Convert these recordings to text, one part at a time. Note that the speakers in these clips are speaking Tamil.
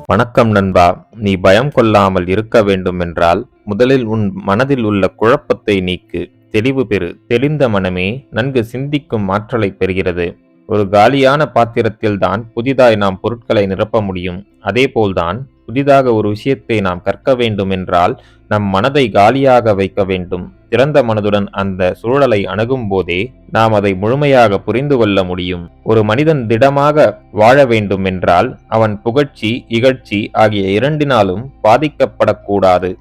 வணக்கம் நண்பா. நீ பயம் கொள்ளாமல் இருக்க வேண்டும் என்றால் முதலில் உன் மனதில் உள்ள குழப்பத்தை நீக்கு. தெளிவு பெறு. தெளிந்த மனமே நன்கு சிந்திக்கும் ஆற்றலை பெறுகிறது. ஒரு காலியான பாத்திரத்தில்தான் புதிதாய் நாம் பொருட்களை நிரப்ப முடியும். அதேபோல்தான் புதிதாக ஒரு விஷயத்தை நாம் கற்க வேண்டும் என்றால் நம் மனதை காலியாக வைக்க வேண்டும். திறந்த மனதுடன் அந்த சூழலை அணுகும் போதே நாம் அதை முழுமையாக புரிந்து கொள்ள முடியும். ஒரு மனிதன் திடமாக வாழ வேண்டும் என்றால் அவன் புகழ்ச்சி, இகழ்ச்சி ஆகிய இரண்டினாலும் பாதிக்கப்படக்கூடாது.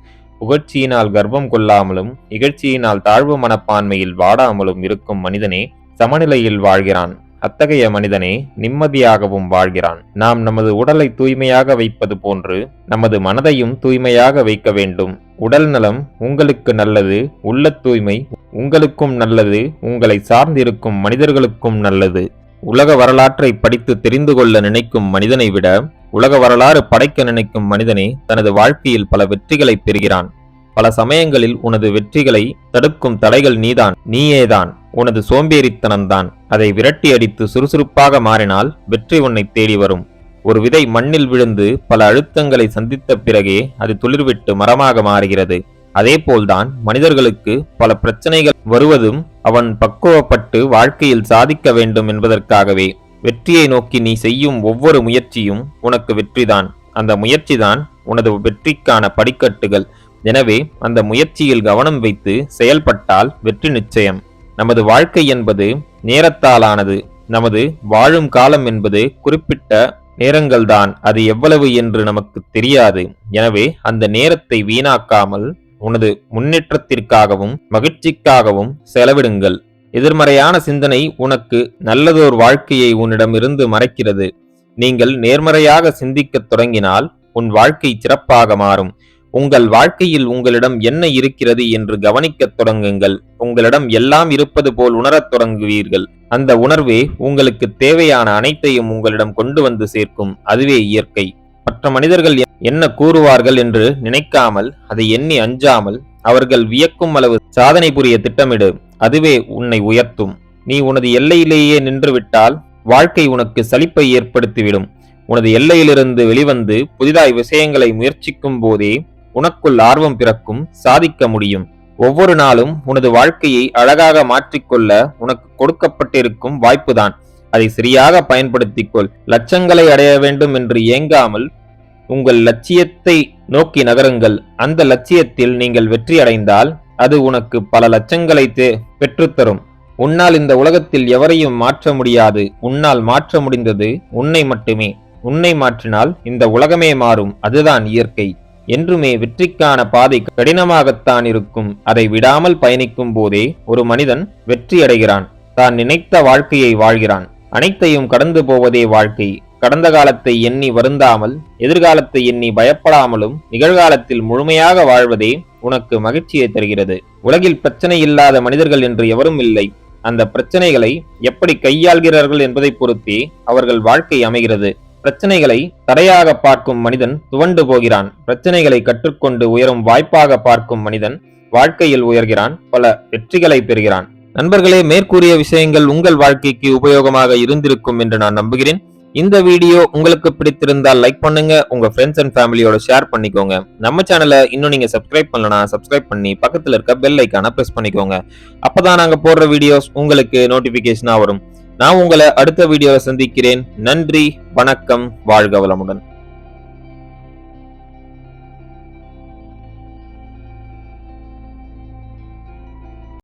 புகழ்ச்சியினால் கர்வம் கொள்ளாமலும் இகழ்ச்சியினால் தாழ்வு மனப்பான்மையில் வாடாமலும் இருக்கும் மனிதனே சமநிலையில் வாழ்கிறான். அத்தகைய மனிதனே நிம்மதியாகவும் வாழ்கிறான். நாம் நமது உடலை தூய்மையாக வைப்பது போன்று நமது மனதையும் தூய்மையாக வைக்க வேண்டும். உடல் நலம் உங்களுக்கு நல்லது, உள்ள தூய்மை உங்களுக்கும் நல்லது, உங்களை சார்ந்திருக்கும் மனிதர்களுக்கும் நல்லது. உலக வரலாற்றை படித்து தெரிந்து கொள்ள நினைக்கும் மனிதனை விட உலக வரலாறு படைக்க நினைக்கும் மனிதனே தனது வாழ்க்கையில் பல வெற்றிகளை பெறுகிறான். பல சமயங்களில் உனது வெற்றிகளை தடுக்கும் தடைகள் நீயேதான். உனது சோம்பேறித்தனம்தான். அதை விரட்டி அடித்து சுறுசுறுப்பாக மாறினால் வெற்றி உன்னை தேடி வரும். ஒரு விதை மண்ணில் விழுந்து பல அழுத்தங்களை சந்தித்த பிறகே அது துளிர்விட்டு மரமாக மாறுகிறது. அதேபோல்தான் மனிதர்களுக்கு பல பிரச்சனைகள் வருவதும் அவன் பக்குவப்பட்டு வாழ்க்கையில் சாதிக்க வேண்டும் என்பதற்காகவே. வெற்றியை நோக்கி நீ செய்யும் ஒவ்வொரு முயற்சியும் உனக்கு வெற்றிதான். அந்த முயற்சிதான் உனது வெற்றிக்கான படிக்கட்டுகள். எனவே அந்த முயற்சியில் கவனம் வைத்து செயல்பட்டால் வெற்றி நிச்சயம். நமது வாழ்க்கை என்பது நேரத்தாலானது. நமது வாழும் காலம் என்பது குறிப்பிட்ட நேரங்கள்தான். அது எவ்வளவு என்று நமக்கு தெரியாது. எனவே அந்த நேரத்தை வீணாக்காமல் உனது முன்னேற்றத்திற்காகவும் மகிழ்ச்சிக்காகவும் செலவிடுங்கள். எதிர்மறையான சிந்தனை உனக்கு நல்லதோர் வாழ்க்கையை உன்னிடமிருந்து மறைக்கிறது. நீங்கள் நேர்மறையாக சிந்திக்கத் தொடங்கினால் உன் வாழ்க்கை சிறப்பாக மாறும். உங்கள் வாழ்க்கையில் உங்களிடம் என்ன இருக்கிறது என்று கவனிக்கத் தொடங்குங்கள். உங்களிடம் எல்லாம் இருப்பது போல் உணரத் தொடங்குவீர்கள். அந்த உணர்வே உங்களுக்கு தேவையான அனைத்தையும் உங்களிடம் கொண்டு வந்து சேர்க்கும். அதுவே இயற்கை. மற்ற மனிதர்கள் என்ன கூறுவார்கள் என்று நினைக்காமல், அதை எண்ணி அஞ்சாமல், அவர்கள் வியக்கும் அளவு சாதனை புரிய திட்டமிடு. அதுவே உன்னை உயர்த்தும். நீ உனது எல்லையிலேயே நின்று விட்டால் வாழ்க்கை உனக்கு சலிப்பை ஏற்படுத்திவிடும். உனது எல்லையிலிருந்து வெளிவந்து புதிதாய் விஷயங்களை முயற்சிக்கும் போதே உனக்குள் ஆர்வம் பிறக்கும். சாதிக்க முடியும். ஒவ்வொரு நாளும் உனது வாழ்க்கையை அழகாக மாற்றிக்கொள்ள உனக்கு கொடுக்கப்பட்டிருக்கும் வாய்ப்புதான். அதை சரியாக பயன்படுத்திக்கொள். லட்சங்களை அடைய வேண்டும் என்று ஏங்காமல் உங்கள் லட்சியத்தை நோக்கி நகருங்கள். அந்த லட்சியத்தில் நீங்கள் வெற்றி அடைந்தால் அது உனக்கு பல லட்சங்களை பெற்றுத்தரும். உன்னால் இந்த உலகத்தில் எவரையும் மாற்ற முடியாது. உன்னால் மாற்ற முடிந்தது உன்னை மட்டுமே. உன்னை மாற்றினால் இந்த உலகமே மாறும். அதுதான் இயற்கை. என்றுமே வெற்றிக்கான பாதை கடினமாகத்தான் இருக்கும். அதை விடாமல் பயணிக்கும் போதே ஒரு மனிதன் வெற்றி அடைகிறான். தான் நினைத்த வாழ்க்கையை வாழ்கிறான். அனைத்தையும் கடந்து போவதே வாழ்க்கை. கடந்த காலத்தை எண்ணி வருந்தாமல், எதிர்காலத்தை எண்ணி பயப்படாமலும் நிகழ்காலத்தில் முழுமையாக வாழ்வதே உனக்கு மகிழ்ச்சியை தருகிறது. உலகில் பிரச்சனை இல்லாத மனிதர்கள் என்று எவரும் இல்லை. அந்த பிரச்சனைகளை எப்படி கையாள்கிறார்கள் என்பதை பொறுத்தே அவர்கள் வாழ்க்கை அமைகிறது. பிரச்சனைகளை தடையாக பார்க்கும் மனிதன் துவண்டு போகிறான். பிரச்சனைகளை கற்றுக்கொண்டு உயரும் வாய்ப்பாக பார்க்கும் மனிதன் வாழ்க்கையில் உயர்கிறான். பல வெற்றிகளை பெறுகிறான். நண்பர்களே, மேற்கூறிய விஷயங்கள் உங்கள் வாழ்க்கைக்கு உபயோகமாக இருந்திருக்கும் என்று நான் நம்புகிறேன். இந்த வீடியோ உங்களுக்கு பிடித்திருந்தால் லைக் பண்ணுங்க. உங்க ஃப்ரெண்ட்ஸ் அண்ட் ஃபேமிலியோட ஷேர் பண்ணிக்கோங்க. நம்ம சேனலை இன்னும் நீங்க சப்ஸ்கிரைப் பண்ணலனா சப்ஸ்கிரைப் பண்ணி பக்கத்துல இருக்க பெல் ஐக்கான பிரஸ் பண்ணிக்கோங்க. அப்பதான் நாங்க போடுற வீடியோஸ் உங்களுக்கு நோட்டிபிகேஷனா வரும். நான் உங்களை அடுத்த வீடியோவை சந்திக்கிறேன். நன்றி, வணக்கம், வாழ்க வளமுடன்.